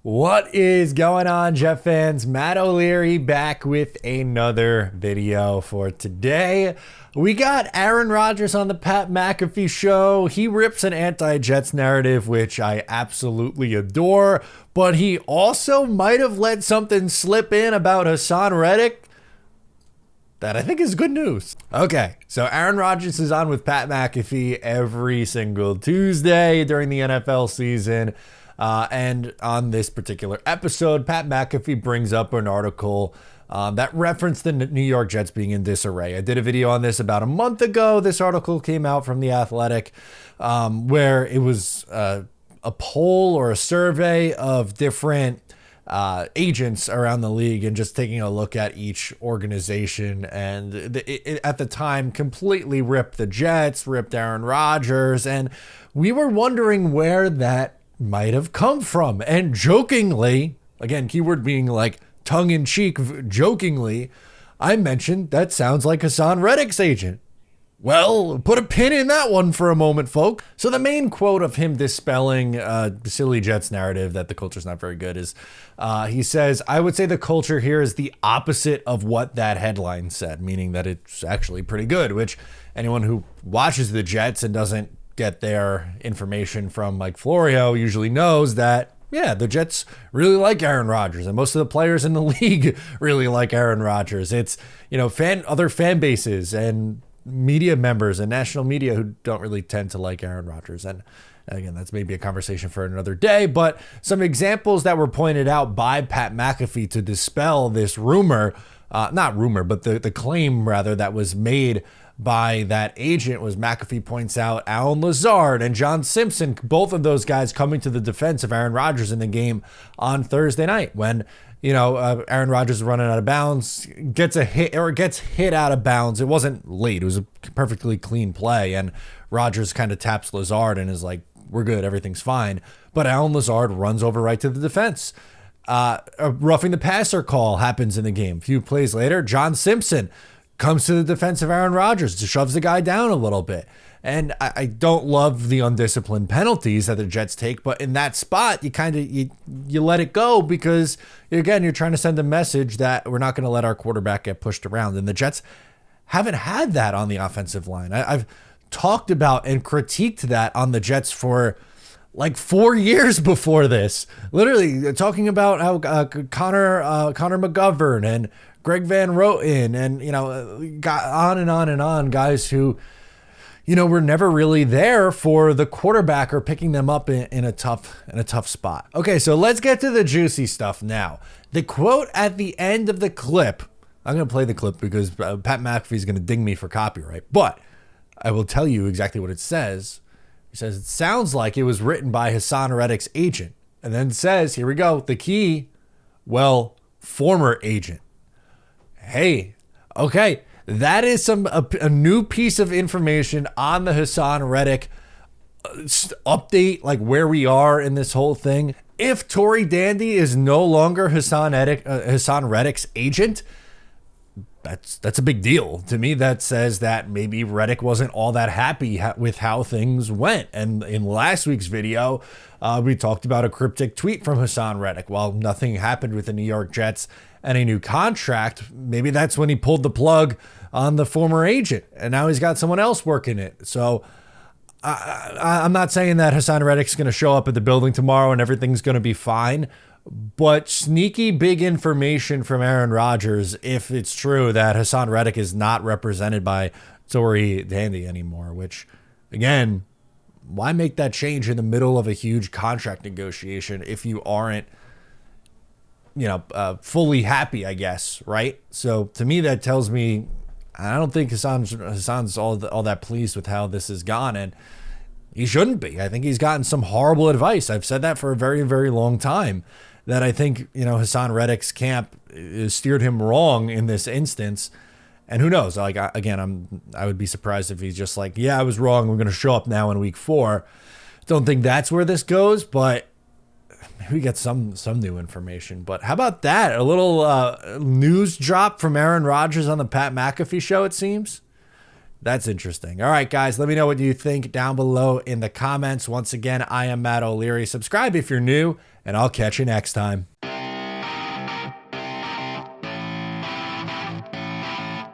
What is going on, Jet fans? Matt O'Leary back with another video for today. We got Aaron Rodgers on the Pat McAfee show. He rips an anti-Jets narrative, which I absolutely adore, but he also might have let something slip in about Haason Reddick that I think is good news. Okay, so Aaron Rodgers is on with Pat McAfee every single Tuesday during the NFL season. And on this particular episode, Pat McAfee brings up an article that referenced the New York Jets being in disarray. I did a video on this about a month ago. This article came out from The Athletic, where it was a poll or a survey of different agents around the league and just taking a look at each organization. And it at the time completely ripped the Jets, ripped Aaron Rodgers. And we were wondering where that might have come from. And jokingly, again, keyword being like tongue-in-cheek, jokingly, I mentioned that sounds like Haason Reddick's agent. Well, put a pin in that one for a moment, folk. So the main quote of him dispelling the silly Jets narrative that the culture's not very good is, he says, "I would say the culture here is the opposite of what that headline said," meaning that it's actually pretty good, which anyone who watches the Jets and doesn't get their information from Mike Florio usually knows that, yeah, the Jets really like Aaron Rodgers, and most of the players in the league really like Aaron Rodgers. It's, you know, other fan bases and media members and national media who don't really tend to like Aaron Rodgers. And again, that's maybe a conversation for another day, but some examples that were pointed out by Pat McAfee to dispel this rumor, not rumor, but the claim rather that was made by that agent was, McAfee points out Allen Lazard and John Simpson, both of those guys coming to the defense of Aaron Rodgers in the game on Thursday night when, you know, Aaron Rodgers is running out of bounds, gets hit out of bounds. It wasn't late. It was a perfectly clean play. And Rodgers kind of taps Lazard and is like, we're good. Everything's fine. But Allen Lazard runs over right to the defense. A roughing the passer call happens in the game. A few plays later, John Simpson comes to the defense of Aaron Rodgers, shoves the guy down a little bit. And I don't love the undisciplined penalties that the Jets take, but in that spot, you let it go because, again, you're trying to send a message that we're not going to let our quarterback get pushed around. And the Jets haven't had that on the offensive line. I've talked about and critiqued that on the Jets for like 4 years before this. Literally talking about how Connor McGovern and Greg Van Roten and, you know, got on and on and on, guys who, you know, were never really there for the quarterback or picking them up in a tough spot. Okay, so let's get to the juicy stuff now. The quote at the end of the clip, I'm going to play the clip because Pat McAfee is going to ding me for copyright, but I will tell you exactly what it says. It says, it sounds like it was written by Haason Reddick's agent. And then says, here we go, the key, well, former agent. Hey, okay, that is a new piece of information on the Haason Reddick update, like where we are in this whole thing. If Tory Dandy is no longer Haason Reddick's agent, that's a big deal. To me, that says that maybe Reddick wasn't all that happy with how things went. And in last week's video, we talked about a cryptic tweet from Haason Reddick. While nothing happened with the New York Jets and a new contract, maybe that's when he pulled the plug on the former agent, and now he's got someone else working it. So I'm not saying that Haason Reddick's going to show up at the building tomorrow and everything's going to be fine, but sneaky big information from Aaron Rodgers if it's true that Haason Reddick is not represented by Tory Dandy anymore, which, again, why make that change in the middle of a huge contract negotiation if you aren't, you know, fully happy, I guess, right? So to me, that tells me I don't think Hasan's all that pleased with how this has gone, and he shouldn't be. I think he's gotten some horrible advice. I've said that for a very, very long time, that I think, you know, Haason Reddick's camp steered him wrong in this instance. And who knows? Like, again, I would be surprised if he's just like, yeah, I was wrong. We're going to show up now in week 4. Don't think that's where this goes, but maybe we get some new information. But how about that? A little news drop from Aaron Rodgers on the Pat McAfee show, it seems. That's interesting. All right, guys, let me know what you think down below in the comments. Once again, I am Matt O'Leary. Subscribe if you're new, and I'll catch you next time.